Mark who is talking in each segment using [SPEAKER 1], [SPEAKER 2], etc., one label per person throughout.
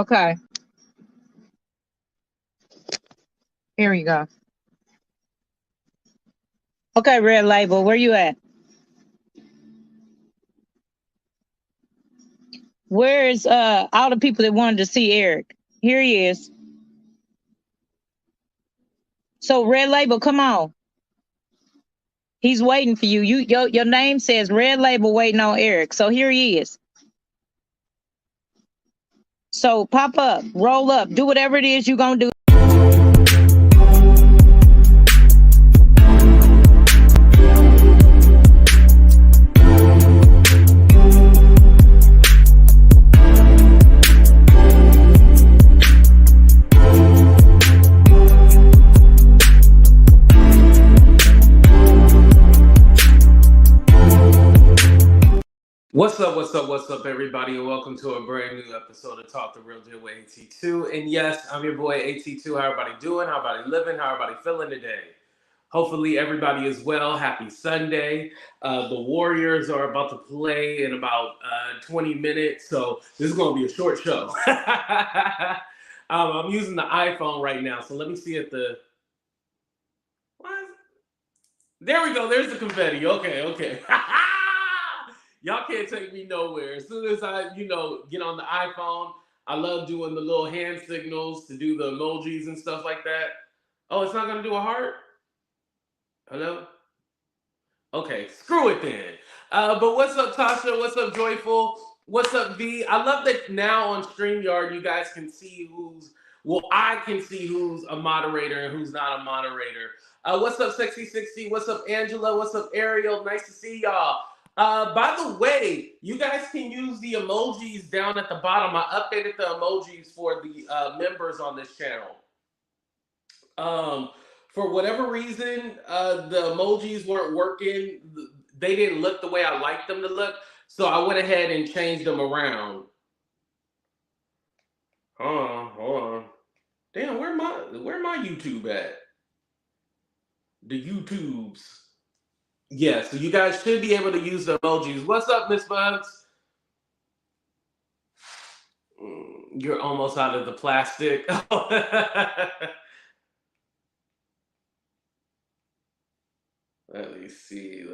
[SPEAKER 1] Okay, here you go. Okay, Red Label, where you at? Where is all the people that wanted to see Eric? Here he is. So Red Label, come on. He's waiting for you. Your name says Red Label waiting on Eric. So here he is. So pop up, roll up, do whatever it is you're gonna do.
[SPEAKER 2] What's up, everybody, and welcome to a brand new episode of Talk the Real Deal with AT2. And yes, I'm your boy AT2. How everybody doing? How everybody living? How everybody feeling today? Hopefully, everybody is well. Happy Sunday. The Warriors are about to play in about 20 minutes, so this is going to be a short show. I'm using the iPhone right now, so let me see if the. What? There we go. There's the confetti. Okay. Y'all can't take me nowhere. As soon as I, get on the iPhone, I love doing the little hand signals to do the emojis and stuff like that. Oh, it's not gonna do a heart? Hello? Okay, screw it then. But what's up, Tasha? What's up, Joyful? What's up, V? I love that now on StreamYard you guys can see I can see who's a moderator and who's not a moderator. What's up, Sexy 60? What's up, Angela? What's up, Ariel? Nice to see y'all. By the way, you guys can use the emojis down at the bottom. I updated the emojis for the members on this channel. For whatever reason, the emojis weren't working. They didn't look the way I liked them to look. So I went ahead and changed them around. Hold on. Damn, where my YouTube at? The YouTubes. Yeah, so you guys should be able to use the emojis. What's up, Miss Bugs? You're almost out of the plastic. Let me see.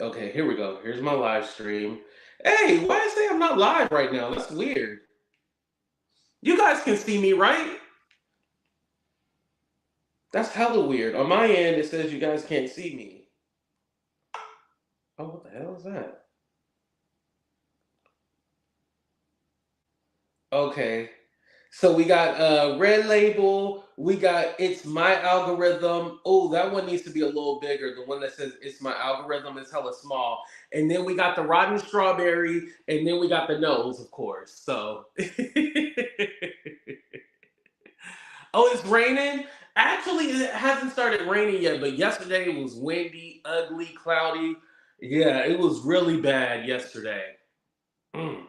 [SPEAKER 2] Okay, here we go. Here's my live stream. Hey, why is it say I'm not live right now? That's weird. You guys can see me, right? That's hella weird. On my end, it says you guys can't see me. Oh, what the hell is that? Okay. So we got Red Label. We got It's My Algorithm. Oh, that one needs to be a little bigger. The one that says It's My Algorithm is hella small. And then we got the Rotten Strawberry. And then we got the Nose, of course. So. Oh, it's raining? Actually, it hasn't started raining yet, but yesterday it was windy, ugly, cloudy. Yeah, it was really bad yesterday. Mm.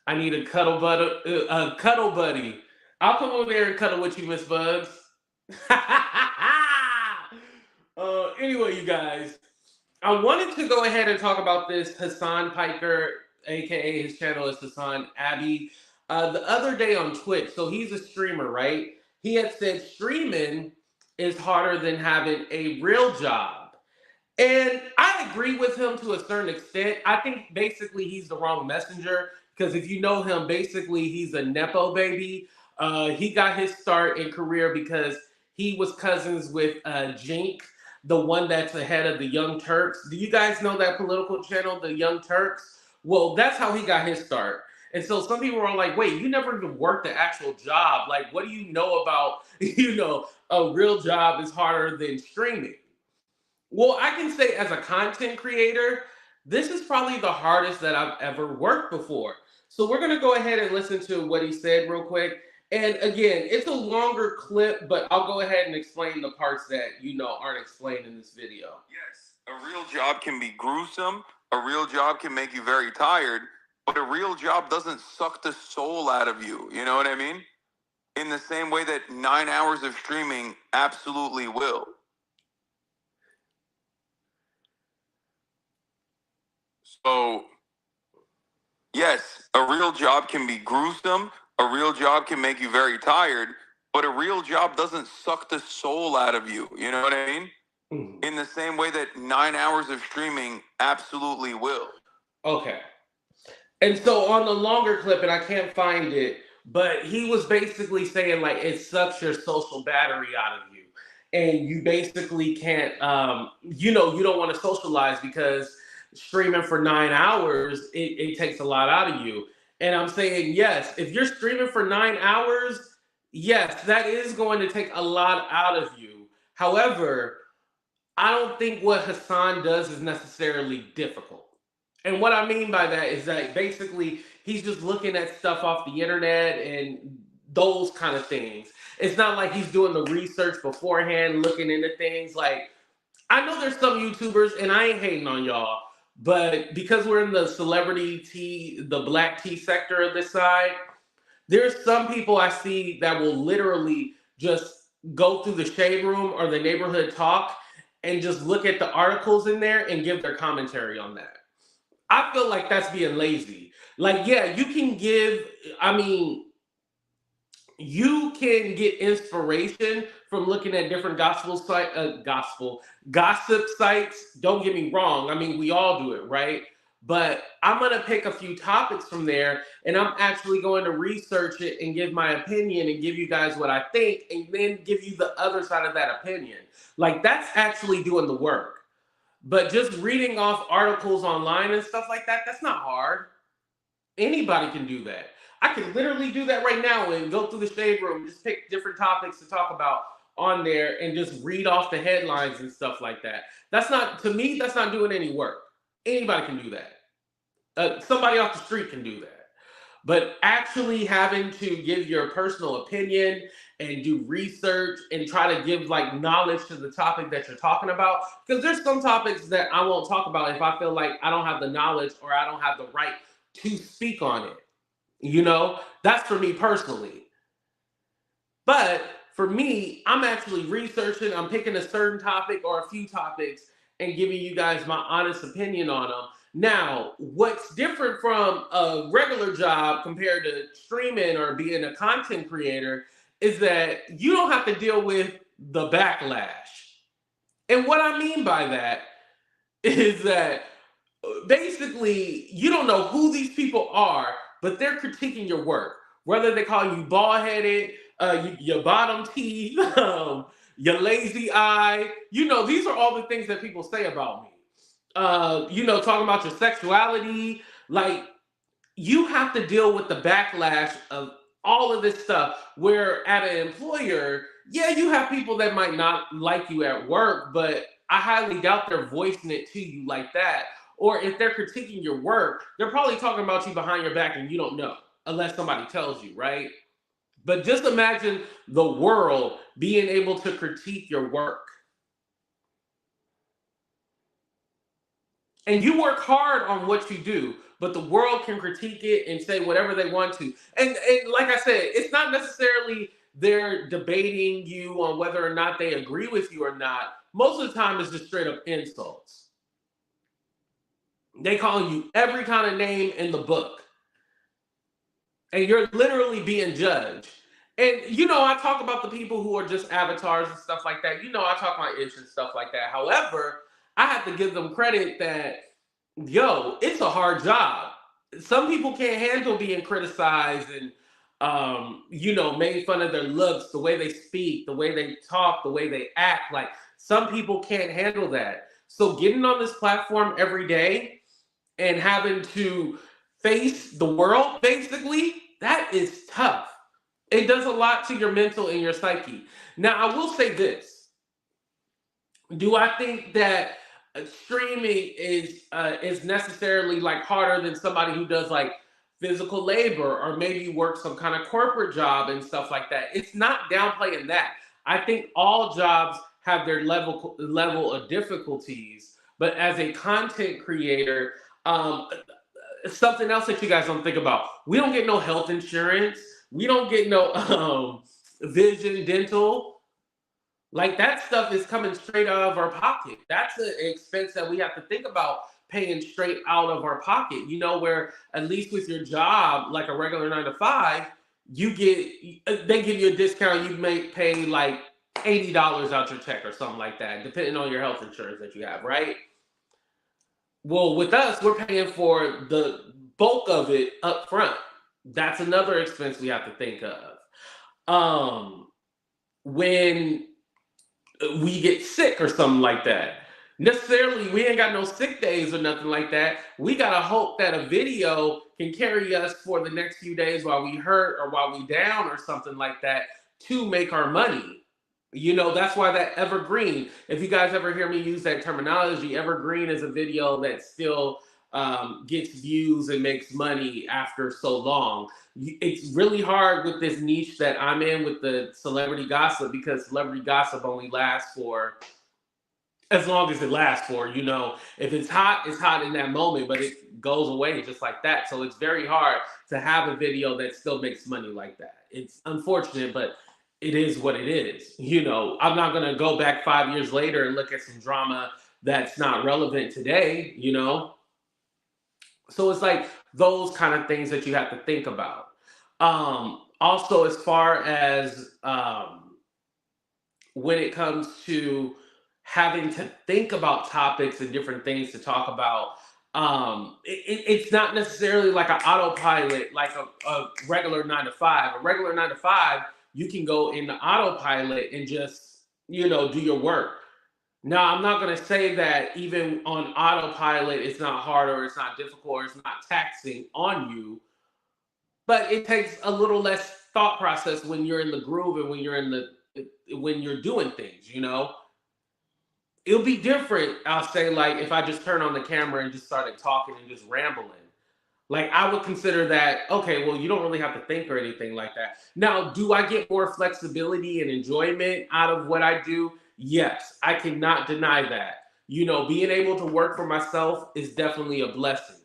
[SPEAKER 2] I need a cuddle buddy. I'll come over there and cuddle with you, Miss Bugs. Anyway, you guys, I wanted to go ahead and talk about this Hasan Piker, aka his channel is Hasan Abbey. The other day on Twitch, so he's a streamer, right? He had said streaming is harder than having a real job. And I agree with him to a certain extent. I think basically he's the wrong messenger because if you know him, basically he's a Nepo baby. He got his start in career because he was cousins with Jink, the one that's ahead of the Young Turks. Do you guys know that political channel, the Young Turks? Well, that's how he got his start. And so some people are like, wait, you never even worked the actual job. Like, what do you know about, a real job is harder than streaming? Well, I can say as a content creator, this is probably the hardest that I've ever worked before. So we're going to go ahead and listen to what he said real quick. And again, it's a longer clip, but I'll go ahead and explain the parts that, aren't explained in this video.
[SPEAKER 3] Yes, a real job can be gruesome. A real job can make you very tired, but a real job doesn't suck the soul out of you. You know what I mean? In the same way that 9 hours of streaming absolutely will. So, Yes, a real job can be gruesome. A real job can make you very tired, but a real job doesn't suck the soul out of you. You know what I mean?
[SPEAKER 2] Mhm.
[SPEAKER 3] In the same way that 9 hours of streaming absolutely will.
[SPEAKER 2] Okay. And so on the longer clip, and I can't find it, but he was basically saying like it sucks your social battery out of you, and you basically can't, you don't want to socialize because streaming for 9 hours it takes a lot out of you. And I'm saying yes, if you're streaming for 9 hours, yes, that is going to take a lot out of you. However, I don't think what Hassan does is necessarily difficult. And what I mean by that is that basically he's just looking at stuff off the internet and those kind of things. It's not like he's doing the research beforehand, looking into things. Like, I know there's some YouTubers, and I ain't hating on y'all, but because we're in the celebrity tea, the black tea sector of this side, there's some people I see that will literally just go through the shade room or the neighborhood talk and just look at the articles in there and give their commentary on that. I feel like that's being lazy. Like, yeah, you can give, I mean, you can get inspiration from looking at different gossip sites. Don't get me wrong. I mean, we all do it, right? But I'm gonna pick a few topics from there, and I'm actually going to research it and give my opinion and give you guys what I think, and then give you the other side of that opinion. Like, that's actually doing the work. But just reading off articles online and stuff like that, that's not hard. Anybody can do that. I can literally do that right now and go through the shade room, just pick different topics to talk about on there and just read off the headlines and stuff like that. That's not, to me, that's not doing any work. Anybody can do that. Somebody off the street can do that. But actually having to give your personal opinion and do research and try to give like knowledge to the topic that you're talking about, because there's some topics that I won't talk about if I feel like I don't have the knowledge or I don't have the right to speak on it. That's for me personally. But for me, I'm actually researching, I'm picking a certain topic or a few topics and giving you guys my honest opinion on them. Now, what's different from a regular job compared to streaming or being a content creator is that you don't have to deal with the backlash. And what I mean by that is that basically you don't know who these people are, but they're critiquing your work. Whether they call you bald headed, your bottom teeth, your lazy eye, these are all the things that people say about me. Talking about your sexuality, like you have to deal with the backlash of all of this stuff. Where at an employer, yeah, you have people that might not like you at work, but I highly doubt they're voicing it to you like that. Or if they're critiquing your work, they're probably talking about you behind your back and you don't know, unless somebody tells you, right? But just imagine the world being able to critique your work. And you work hard on what you do, but the world can critique it and say whatever they want to. And like I said, it's not necessarily they're debating you on whether or not they agree with you or not. Most of the time, it's just straight up insults. They call you every kind of name in the book. And you're literally being judged. And I talk about the people who are just avatars and stuff like that. I talk my ish and stuff like that. However, I have to give them credit that, it's a hard job. Some people can't handle being criticized and, made fun of their looks, the way they speak, the way they talk, the way they act. Like, some people can't handle that. So getting on this platform every day and having to face the world, basically, that is tough. It does a lot to your mental and your psyche. Now, I will say this. Do I think that streaming is necessarily like harder than somebody who does like physical labor or maybe works some kind of corporate job and stuff like that? It's not downplaying that. I think all jobs have their level of difficulties, but as a content creator, something else that you guys don't think about: we don't get no health insurance, we don't get no vision, dental. Like, that stuff is coming straight out of our pocket. That's an expense that we have to think about paying straight out of our pocket, you know, where at least with your job, like a regular 9 to 5, you get, they give you a discount. You may pay like $80 out your check or something like that, depending on your health insurance that you have, right? Well, with us, we're paying for the bulk of it up front. That's another expense we have to think of. When we get sick or something like that, necessarily we ain't got no sick days or nothing like that. We gotta hope that a video can carry us for the next few days while we hurt or while we down or something like that to make our money. You know, that's why that evergreen, if you guys ever hear me use that terminology, evergreen is a video that still gets views and makes money after so long. It's really hard with this niche that I'm in with the celebrity gossip, because celebrity gossip only lasts for as long as it lasts for. You know, if it's hot in that moment, but it goes away just like that. So it's very hard to have a video that still makes money like that. It's unfortunate, but it is what it is. You know, I'm not gonna go back 5 years later and look at some drama that's not relevant today, you know? So it's like those kind of things that you have to think about. Also, as far as when it comes to having to think about topics and different things to talk about, it's not necessarily like an autopilot, like a regular 9 to 5. A regular 9 to 5, you can go into autopilot and just, you know, do your work. Now, I'm not going to say that even on autopilot, it's not hard or it's not difficult or it's not taxing on you, but it takes a little less thought process when you're in the groove and when you're doing things, you know? It'll be different, I'll say, like if I just turn on the camera and just started talking and just rambling. Like I would consider that, okay, well, you don't really have to think or anything like that. Now, do I get more flexibility and enjoyment out of what I do? Yes, I cannot deny that. You know, being able to work for myself is definitely a blessing.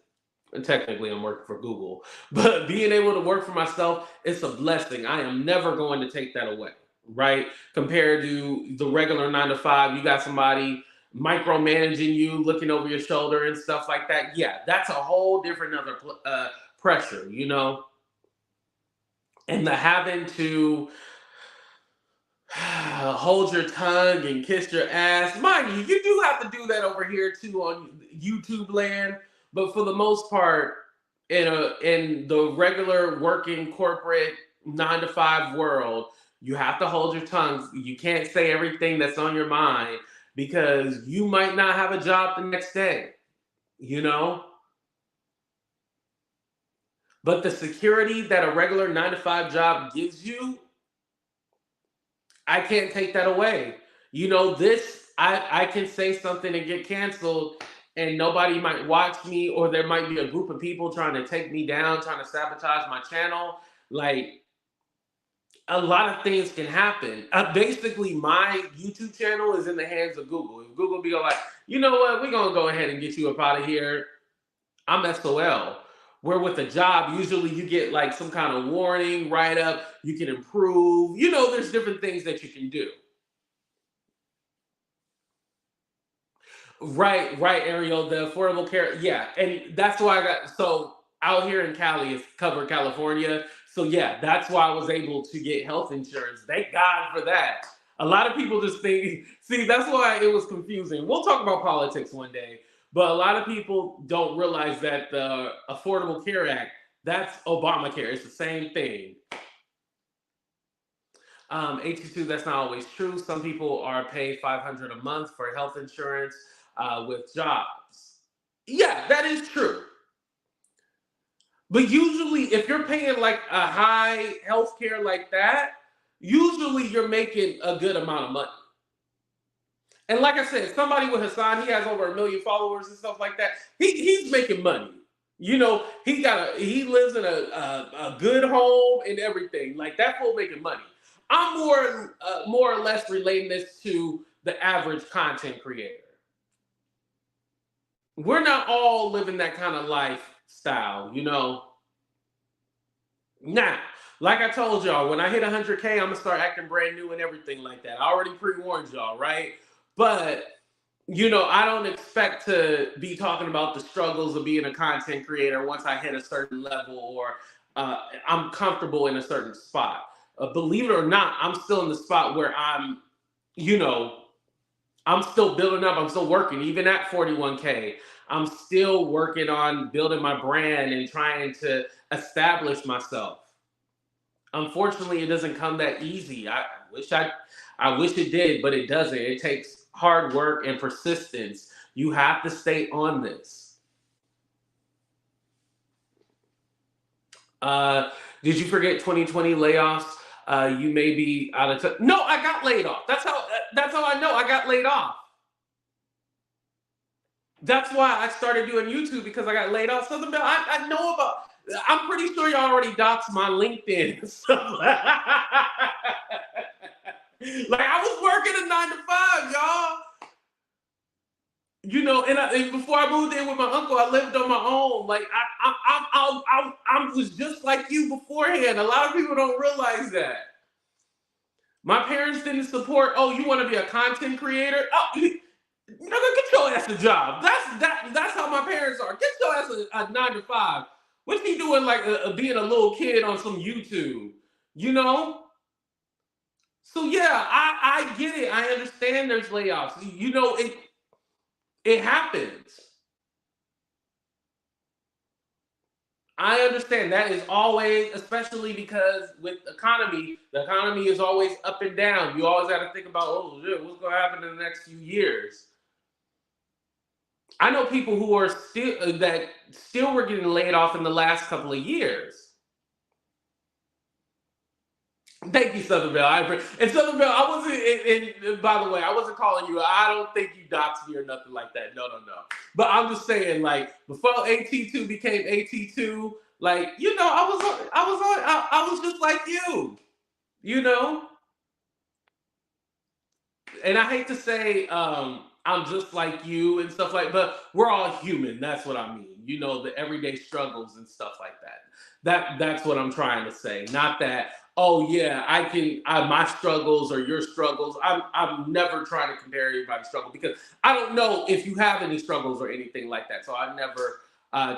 [SPEAKER 2] And technically, I'm working for Google, but being able to work for myself, it's a blessing. I am never going to take that away, right? Compared to the regular 9 to 5, you got somebody micromanaging you, looking over your shoulder and stuff like that. Yeah, that's a whole different other pressure, you know? And the having to hold your tongue and kiss your ass. Mind you, you do have to do that over here too on YouTube land. But for the most part, in the regular working corporate 9 to 5 world, you have to hold your tongue. You can't say everything that's on your mind because you might not have a job the next day, you know? But the security that a regular 9 to 5 job gives you, I can't take that away. You know, I can say something and get canceled and nobody might watch me, or there might be a group of people trying to take me down, trying to sabotage my channel. Like, a lot of things can happen. Basically, my YouTube channel is in the hands of Google. If Google be like, you know what, we're going to go ahead and get you up out of here, I'm SOL. Where with a job, usually you get like some kind of warning, write up, you can improve. You know, there's different things that you can do. Right, Ariel, the affordable care. Yeah, and that's why so out here in Cali is covered California. So yeah, that's why I was able to get health insurance. Thank God for that. A lot of people just think, see, that's why it was confusing. We'll talk about politics one day. But a lot of people don't realize that the Affordable Care Act, that's Obamacare. It's the same thing. 82, that's not always true. Some people are paid $500 a month for health insurance with jobs. Yeah, that is true. But usually, if you're paying like a high health care like that, usually you're making a good amount of money. And like I said, somebody with Hasan, he has over 1 million followers and stuff like that. He's making money. You know, he lives in a good home and everything. Like that fool making money. I'm more or less relating this to the average content creator. We're not all living that kind of lifestyle, you know. Now, like I told y'all, when I hit 100K, I'm gonna start acting brand new and everything like that. I already pre-warned y'all, right? But I don't expect to be talking about the struggles of being a content creator once I hit a certain level or I'm comfortable in a certain spot. Believe it or not, I'm still in the spot where you know, I'm still building up. I'm still working, even at 41K. I'm still working on building my brand and trying to establish myself. Unfortunately, it doesn't come that easy. I wish it did, but it doesn't. It takes hard work and persistence. You have to stay on this. Did you forget 2020 layoffs? You may be out of touch. No, I got laid off. That's how I know I got laid off. That's why I started doing YouTube, because I got laid off. Something about I know about. I'm pretty sure y'all already doxed my LinkedIn and stuff. Like, I was working a 9 to 5, y'all. And before I moved in with my uncle, I lived on my own. Like, I was just like you beforehand. A lot of people don't realize that. My parents didn't support. Oh, you want to be a content creator? Oh, get your ass a job. That's how my parents are. Get your ass a 9 to 5. What's he doing, like being a little kid on some YouTube? So yeah, I get it. I understand there's layoffs. It happens. I understand that is always, especially because with the economy is always up and down. You always got to think about, oh, shit, what's going to happen in the next few years. I know people who are still were getting laid off in the last couple of years. Thank you, Southern Belle. And Southern Belle, I wasn't. And by the way, I wasn't calling you. I don't think you doxed me or nothing like that. No. But I'm just saying, like, before AT2 became AT2, like, I was just like you. And I hate to say I'm just like you and stuff but we're all human. That's what I mean. The everyday struggles and stuff like that. That's what I'm trying to say. Not that, oh yeah, my struggles or your struggles. I'm never trying to compare everybody's struggle, because I don't know if you have any struggles or anything like that. So I never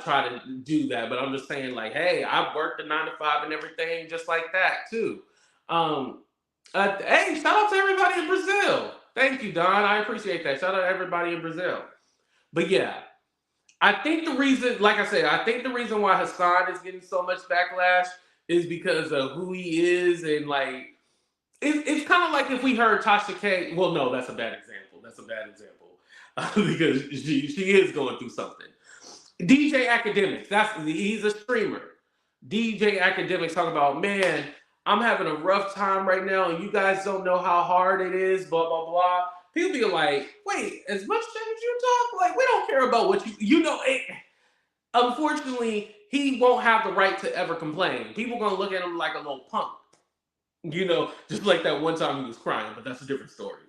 [SPEAKER 2] try to do that. But I'm just saying, like, hey, I've worked a 9 to 5 and everything just like that too. Hey, shout out to everybody in Brazil. Thank you, Don. I appreciate that. Shout out to everybody in Brazil. But yeah, I think the reason why Hasan is getting so much backlash is because of who he is, and like, it's kind of like if we heard Tasha K. Well, no, that's a bad example. Because she is going through something. DJ Academics. He's a streamer. DJ Academics talking about, man, I'm having a rough time right now, and you guys don't know how hard it is, blah, blah, blah. People be like, wait, as much shit as you talk? Like, we don't care about what unfortunately, he won't have the right to ever complain. People gonna look at him like a little punk. Just like that one time he was crying, but that's a different story.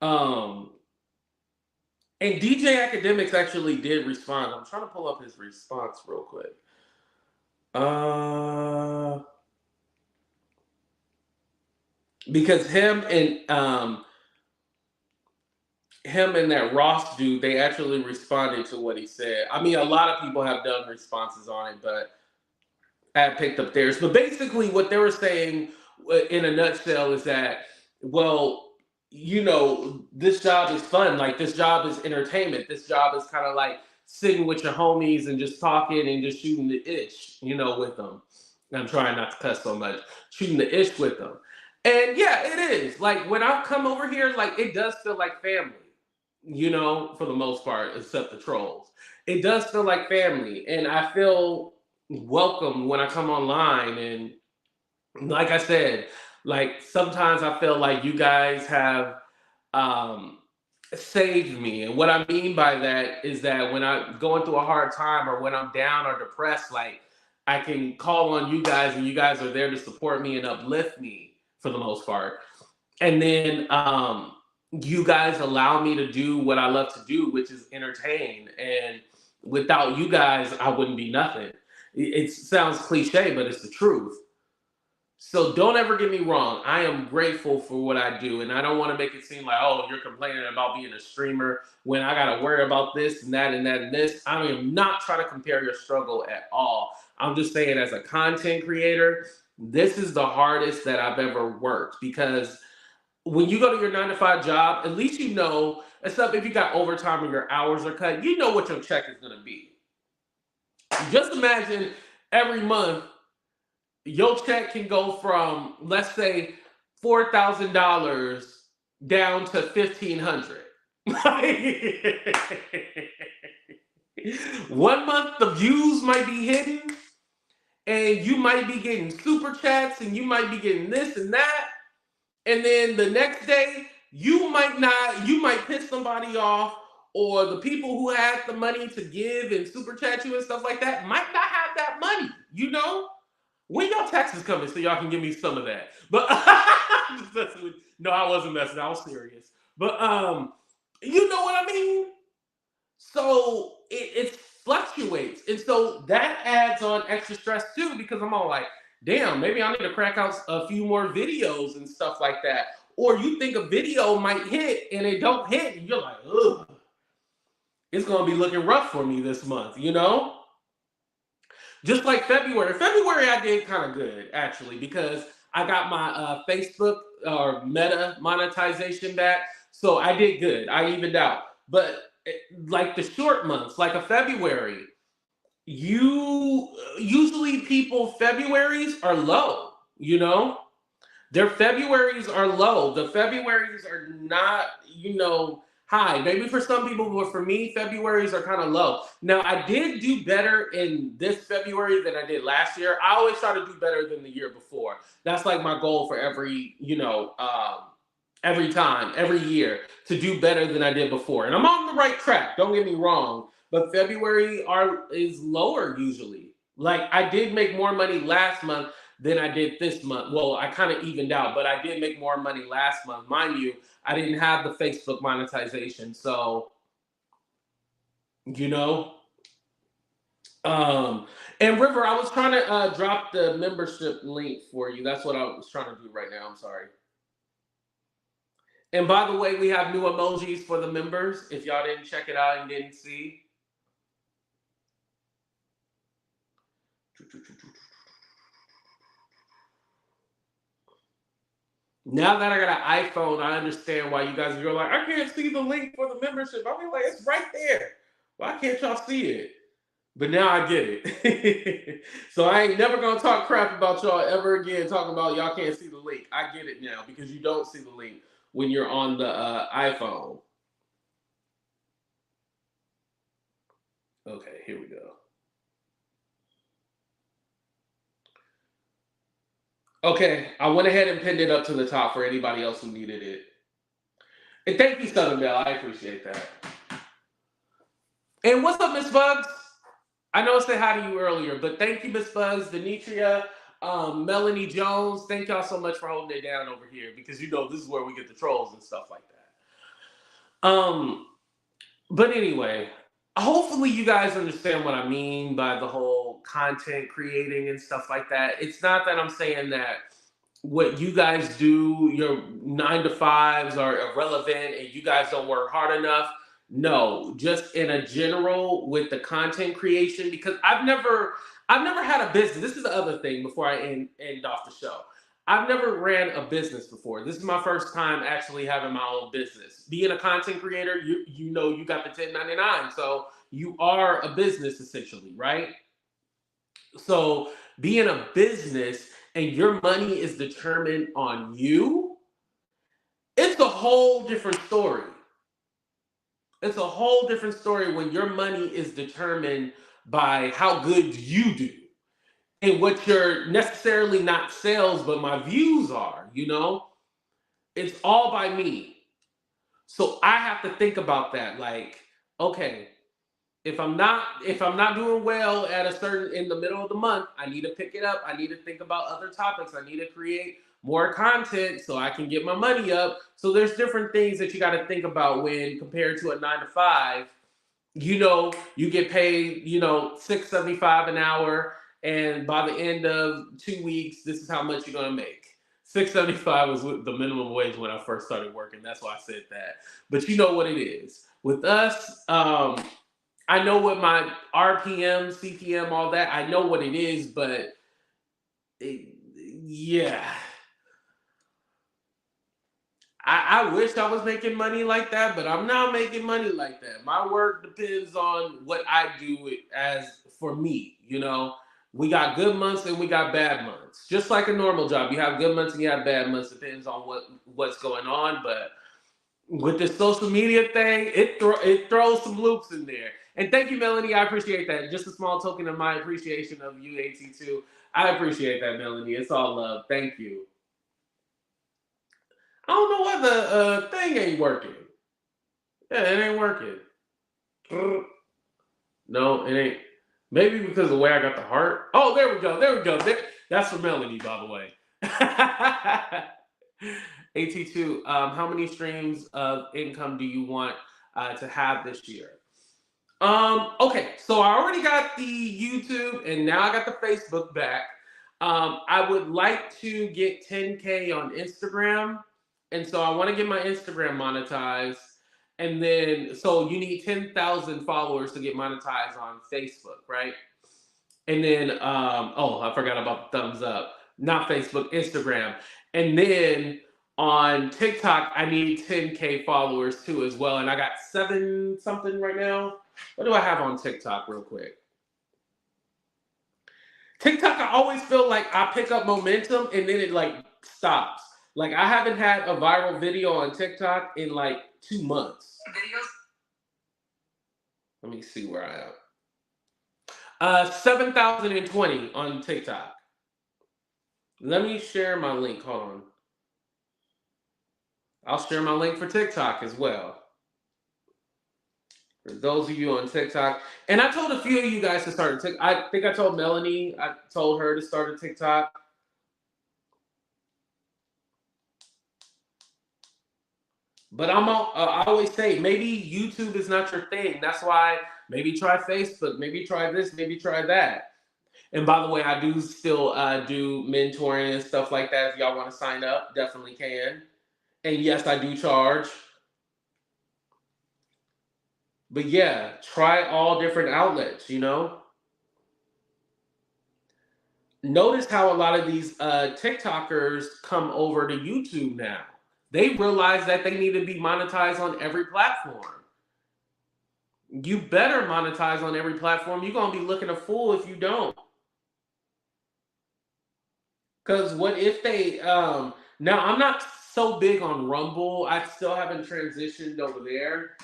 [SPEAKER 2] And DJ Academics actually did respond. I'm trying to pull up his response real quick. Because him and that Ross dude, they actually responded to what he said. I mean, a lot of people have done responses on it, but I had picked up theirs. But basically, what they were saying in a nutshell is that, well, this job is fun. Like, this job is entertainment. This job is kind of like sitting with your homies and just talking and just shooting the ish, with them. I'm trying not to cuss so much. Shooting the ish with them. And yeah, it is. Like, when I come over here, like, it does feel like family, for the most part, except the trolls. It does feel like family. And I feel welcome when I come online. And like I said, like, sometimes I feel like you guys have saved me. And what I mean by that is that when I'm going through a hard time or when I'm down or depressed, like, I can call on you guys and you guys are there to support me and uplift me for the most part. And then you guys allow me to do what I love to do, which is entertain. And without you guys, I wouldn't be nothing. It sounds cliche, but it's the truth. So don't ever get me wrong. I am grateful for what I do. And I don't want to make it seem like, oh, you're complaining about being a streamer when I got to worry about this and that and that and this. I am not trying to compare your struggle at all. I'm just saying, as a content creator, this is the hardest that I've ever worked, because when you go to your 9 to 5 job, at least you know, except if you got overtime and your hours are cut, you know what your check is going to be. Just imagine every month your check can go from, let's say, $4,000 down to $1,500. 1 month the views might be hidden, and you might be getting super chats, and you might be getting this and that, and then the next day you might piss somebody off, or the people who had the money to give and super chat you and stuff like that might not have that money, you know? When y'all taxes coming so y'all can give me some of that? But no, I wasn't messing. I was serious. But you know what I mean? So it fluctuates, and so that adds on extra stress too, because I'm all like, damn, maybe I need to crack out a few more videos and stuff like that. Or you think a video might hit and it don't hit, and you're like, ugh, it's gonna be looking rough for me this month, you know? Just like February. February I did kind of good, actually, because I got my Facebook or Meta monetization back. So I did good. I evened out. But like the short months, like a February, usually people Februaries are low, you know? Their Februaries are low. The Februaries are not, high. Maybe for some people, but for me, Februaries are kind of low. Now, I did do better in this February than I did last year. I always try to do better than the year before. That's like my goal for every time, every year, to do better than I did before. And I'm on the right track, don't get me wrong. But February is lower usually. Like, I did make more money last month than I did this month. Well, I kind of evened out, but I did make more money last month. Mind you, I didn't have the Facebook monetization. So, and River, I was trying to drop the membership link for you. That's what I was trying to do right now. I'm sorry. And by the way, we have new emojis for the members. If y'all didn't check it out and didn't see. Now that I got an iPhone, I understand why you guys are like, I can't see the link for the membership. I mean, like, it's right there. Why can't y'all see it? But now I get it. So I ain't never going to talk crap about y'all ever again, talking about y'all can't see the link. I get it now, because you don't see the link when you're on the iPhone. Okay, here we go. Okay, I went ahead and pinned it up to the top for anybody else who needed it. And thank you, Southern Belle. I appreciate that. And what's up, Miss Bugs? I know I said hi to you earlier, but thank you, Miss Bugs, Denitria, Melanie Jones. Thank y'all so much for holding it down over here, because this is where we get the trolls and stuff like that. But anyway, hopefully you guys understand what I mean by the whole content creating and stuff like that. It's not that I'm saying that what you guys do, your 9 to 5s are irrelevant and you guys don't work hard enough. No, just in a general with the content creation, because I've never had a business. This is the other thing before I end off the show. I've never ran a business before. This is my first time actually having my own business. Being a content creator, you got the 1099, so you are a business essentially, right? So being a business and your money is determined on you, it's a whole different story. It's a whole different story when your money is determined by how good you do. And what your necessarily not sales, but my views are, it's all by me. So I have to think about that. Like, okay, if I'm not doing well at in the middle of the month, I need to pick it up. I need to think about other topics. I need to create more content so I can get my money up. So there's different things that you got to think about when compared to a 9 to 5. You get paid, $6.75 an hour. and by the end of 2 weeks, this is how much you're gonna make. $6.75 was the minimum wage when I first started working. That's why I said that. But you know what it is with us. I know what my RPM, CPM, all that. I know what it is, but yeah. I wish I was making money like that, but I'm not making money like that. My work depends on what I do it as for me. You know, we got good months and we got bad months. Just like a normal job, you have good months and you have bad months. Depends on what's going on. But with this social media thing, it throws some loops in there. And thank you, Melanie. I appreciate that. Just a small token of my appreciation of you, AT2. I appreciate that, Melanie. It's all love. Thank you. I don't know why the thing ain't working. Yeah, it ain't working. No, it ain't. Maybe because of the way I got the heart. Oh, there we go. There we go. That's for Melanie, by the way. AT2, how many streams of income do you want to have this year? Okay, so I already got the YouTube and now I got the Facebook back. I would like to get 10K on Instagram. And so I want to get my Instagram monetized. And then, so you need 10,000 followers to get monetized on Facebook, right? And then, oh, I forgot about the thumbs up. Not Facebook, Instagram. And then on TikTok, I need 10K followers too as well. And I got 7 something right now. What do I have on TikTok real quick? TikTok, I always feel like I pick up momentum and then it like stops. Like I haven't had a viral video on TikTok in like 2 months. Videos? Let me see where I am. 7,020 on TikTok. Let me share my link. Hold on. I'll share my link for TikTok as well. For those of you on TikTok. And I told a few of you guys to start a TikTok. I think I told Melanie, I told her to start a TikTok. But I always say, maybe YouTube is not your thing. That's why maybe try Facebook, maybe try this, maybe try that. And by the way, I do still do mentoring and stuff like that. If y'all want to sign up, definitely can. And yes, I do charge. But yeah, try all different outlets, you know? Notice how a lot of these TikTokers come over to YouTube now. They realize that they need to be monetized on every platform. You better monetize on every platform. You're going to be looking a fool if you don't. Because what if they... now, I'm not so big on Rumble. I still haven't transitioned over there.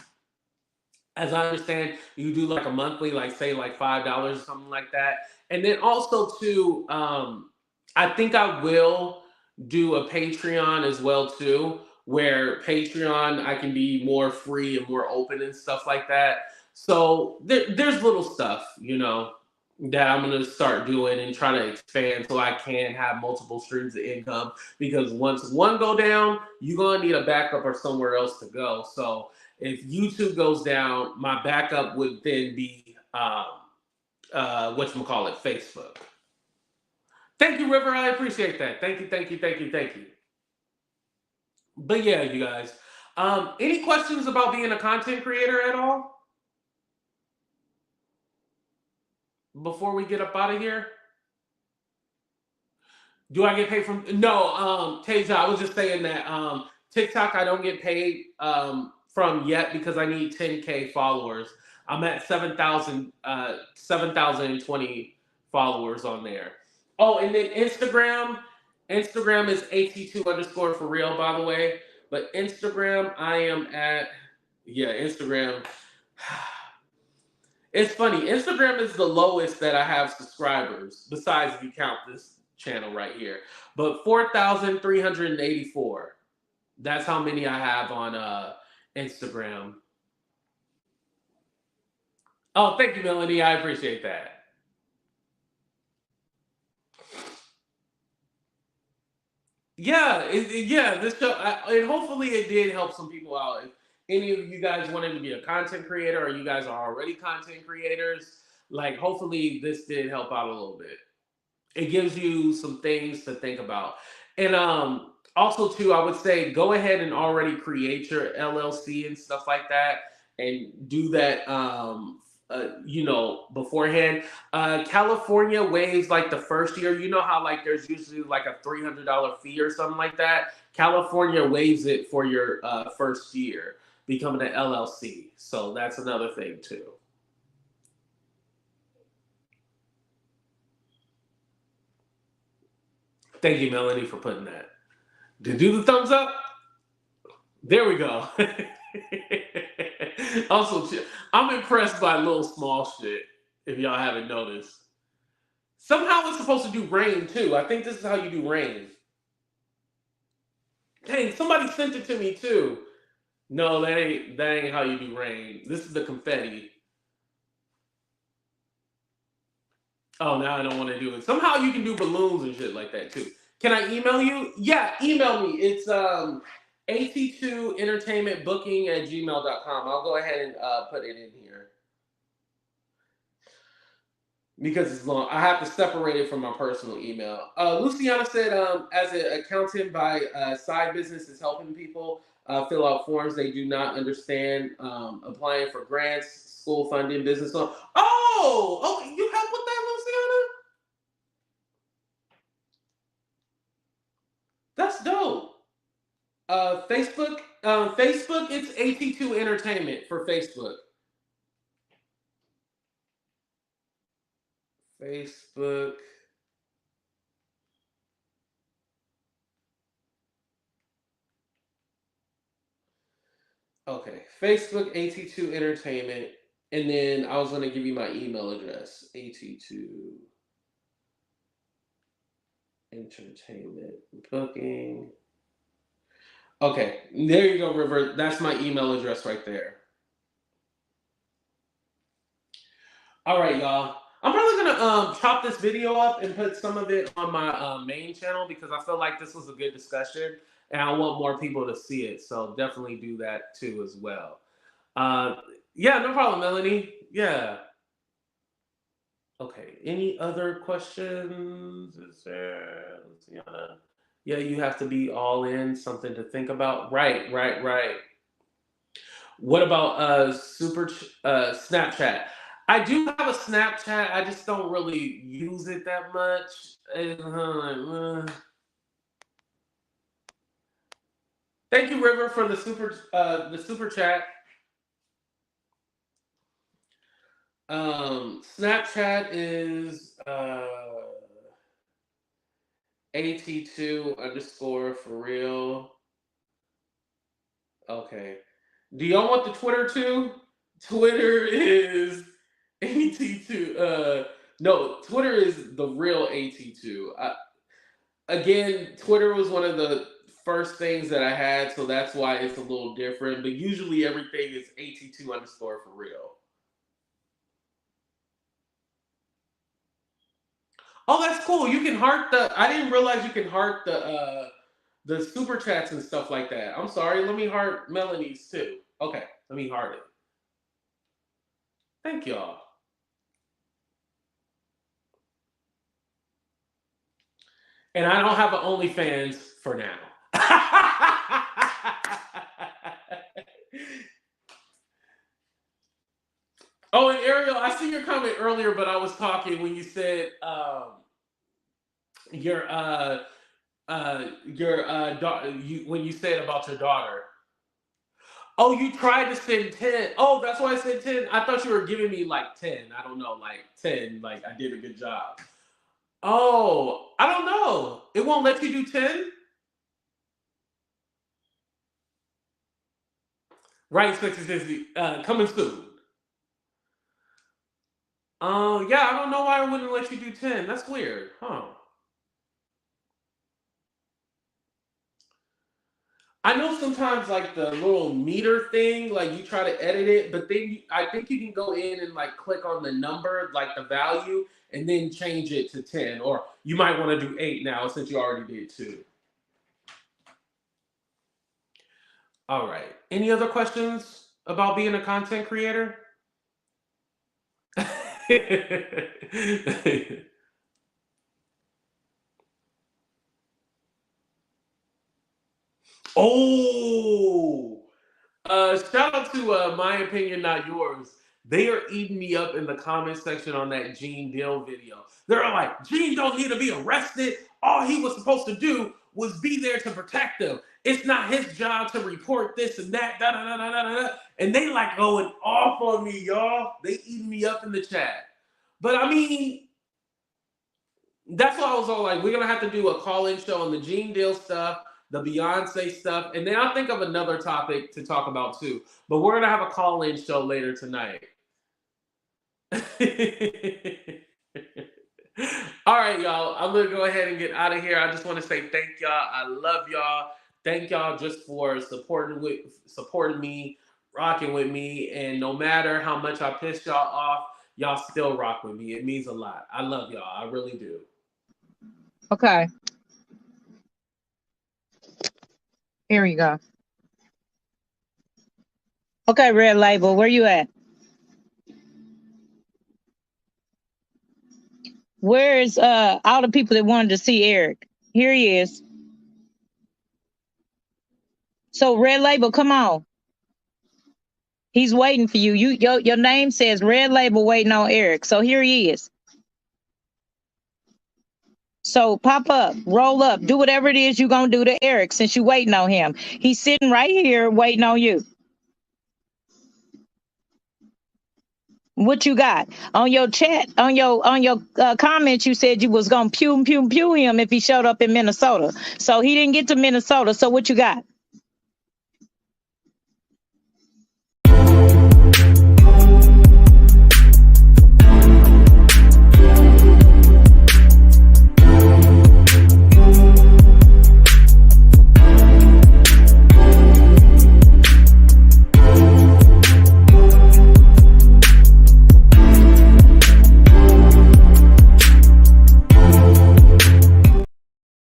[SPEAKER 2] As I understand, you do like a monthly, like say like $5 or something like that. And then also too, I think I will do a Patreon as well too, where Patreon I can be more free and more open and stuff like that. So there's little stuff, you know, that I'm gonna start doing and try to expand so I can have multiple streams of income. Because once one go down, you're gonna need a backup or somewhere else to go. So if YouTube goes down, my backup would then be whatchamacallit, Facebook. Thank you, River. I appreciate that. Thank you, thank you, thank you, thank you. But yeah, you guys. Any questions about being a content creator at all? Before we get up out of here? Do I get paid from... No, Tasia, I was just saying that TikTok I don't get paid from yet because I need 10K followers. I'm at 7,020 followers on there. Oh, and then Instagram is AT2 underscore for real, by the way. But Instagram, I am at, yeah, Instagram. It's funny. Instagram is the lowest that I have subscribers, besides if you count this channel right here. But 4,384. That's how many I have on Instagram. Oh, thank you, Melanie. I appreciate that. Yeah, this show, and hopefully it did help some people out. If any of you guys wanted to be a content creator or you guys are already content creators, Like, hopefully, this did help out a little bit. It gives you some things to think about. And also too, I would say go ahead and already create your LLC and stuff like that, and do that beforehand. California waives like the first year. You know how like there's usually like a $300 fee or something like that. California waives it for your first year becoming an LLC. So that's another thing too. Thank you, Melanie, for putting that. To do the thumbs up. There we go. Also, I'm impressed by little small shit. If y'all haven't noticed, somehow it's supposed to do rain too. I think this is how you do rain. Dang, somebody sent it to me too. No, that ain't how you do rain. This is the confetti. Oh, now I don't want to do it. Somehow you can do balloons and shit like that too. Can I email you? Yeah, email me. It's at2entertainmentbooking@gmail.com. I'll go ahead and put it in here because it's long. I have to separate it from my personal email. Luciana said, as an accountant by side business is helping people fill out forms they do not understand, applying for grants, school funding, business loan. Oh, you help with that, Luciana? That's dope. Facebook, it's AT2 Entertainment for Facebook. Facebook. Okay, Facebook AT2 Entertainment, and then I was going to give you my email address, AT2 Entertainment Booking. Okay, there you go, River. That's my email address right there. All right, y'all. I'm probably gonna chop this video up and put some of it on my main channel because I feel like this was a good discussion and I want more people to see it. So definitely do that too as well. Yeah, no problem, Melanie. Yeah. Okay. Any other questions? Is there? Luciana? Yeah, you have to be all in. Something to think about. Right. What about Snapchat? I do have a Snapchat. I just don't really use it that much. Thank you, River, for the super chat. Snapchat is AT2 underscore for real. Okay. Do y'all want the Twitter too? Twitter is AT2. No, Twitter is the real AT2. Again, Twitter was one of the first things that I had, so that's why it's a little different. But usually everything is AT2 underscore for real. Oh, that's cool. You can heart I didn't realize you can heart the super chats and stuff like that. I'm sorry. Let me heart Melanie's too. Okay, let me heart it. Thank y'all. And I don't have an OnlyFans for now. Oh, and Ariel, I see your comment earlier, but I was talking when you said when you said about your daughter. Oh, you tried to send 10. Oh, that's why I said 10. I thought you were giving me like 10. I don't know, like 10. Like I did a good job. Oh, I don't know. It won't let you do 10? Right, 60, coming soon. Yeah, I don't know why it wouldn't let you do 10. That's weird, huh? I know sometimes like the little meter thing, like you try to edit it, but then I think you can go in and like click on the number, like the value, and then change it to 10. Or you might want to do 8 now since you already did 2. All right. Any other questions about being a content creator? Oh, shout out to my opinion, not yours. They are eating me up in the comment section on that Gene Deal video. They're like, Gene don't need to be arrested. All he was supposed to do was be there to protect them. It's not his job to report this and that. Da, da, da, da, da, da. And they like going off on me, y'all. They eating me up in the chat. But I mean, that's why I was all like, we're gonna have to do a call-in show on the Gene Deal stuff, the Beyonce stuff, and then I'll think of another topic to talk about too. But we're gonna have a call-in show later tonight. All right, y'all. I'm gonna go ahead and get out of here. I just want to say thank y'all. I love y'all. Thank y'all just for supporting me, rocking with me, and no matter how much I piss y'all off, y'all still rock with me. It means a lot. I love y'all. I really do.
[SPEAKER 1] Okay. Here you go. Okay, Red Label, where you at? Where's all the people that wanted to see Eric? Here he is. So Red Label, come on. He's waiting for you. Your name says Red Label waiting on Eric. So here he is. So pop up, roll up, do whatever it is you're gonna do to Eric since you waiting on him. He's sitting right here waiting on you. What you got on your chat, on your comments? You said you was gonna pew him if he showed up in Minnesota. So he didn't get to Minnesota. So what you got?